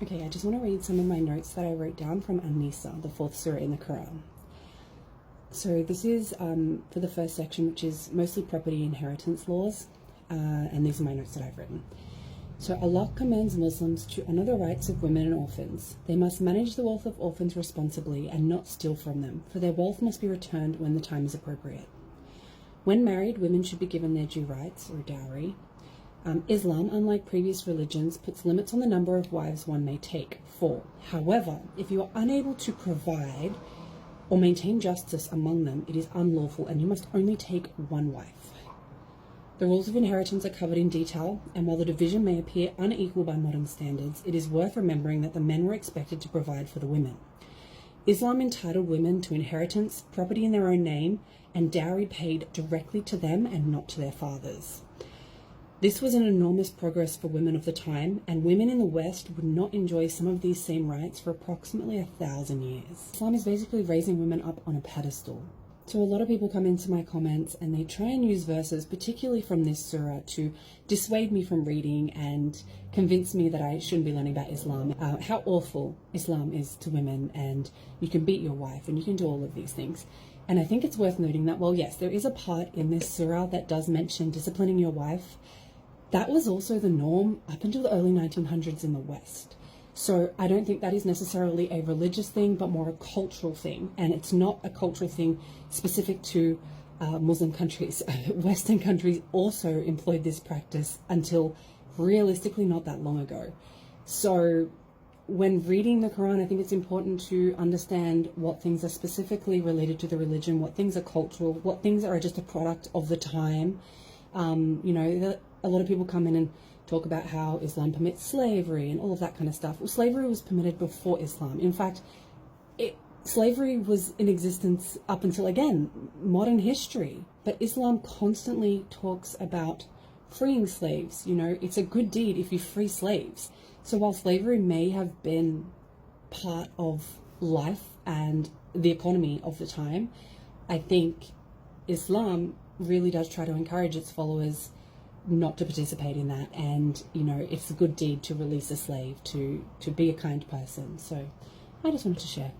Okay, I just want to read some of my notes that I wrote down from An-Nisa, the fourth surah in the Quran. So this is for the first section, which is mostly property inheritance laws, and these are my notes that I've written. So Allah commands Muslims to honor the rights of women and orphans. They must manage the wealth of orphans responsibly and not steal from them, for their wealth must be returned when the time is appropriate. When married, women should be given their due rights, or dowry. Islam, unlike previous religions, puts limits on the number of wives one may take, 4. However, if you are unable to provide or maintain justice among them, it is unlawful and you must only take one wife. The rules of inheritance are covered in detail, and while the division may appear unequal by modern standards, it is worth remembering that the men were expected to provide for the women. Islam entitled women to inheritance, property in their own name, and dowry paid directly to them and not to their fathers. This was an enormous progress for women of the time, and women in the West would not enjoy some of these same rights for approximately 1,000 years. Islam is basically raising women up on a pedestal. So a lot of people come into my comments and they try and use verses, particularly from this surah, to dissuade me from reading and convince me that I shouldn't be learning about Islam, how awful Islam is to women, and you can beat your wife and you can do all of these things. And I think it's worth noting that, well, yes, there is a part in this surah that does mention disciplining your wife. That was also the norm up until the early 1900s in the West. So I don't think that is necessarily a religious thing, but more a cultural thing. And it's not a cultural thing specific to Muslim countries. Western countries also employed this practice until realistically not that long ago. So when reading the Quran, I think it's important to understand what things are specifically related to the religion, what things are cultural, what things are just a product of the time. A lot of people come in and talk about how Islam permits slavery and all of that kind of stuff. Well, slavery was permitted before Islam. In fact, slavery was in existence up until, again, modern history. But Islam constantly talks about freeing slaves. It's a good deed if you free slaves. So while slavery may have been part of life and the economy of the time, I think Islam really does try to encourage its followers not to participate in that, and it's a good deed to release a slave, to be a kind person. So I just wanted to share.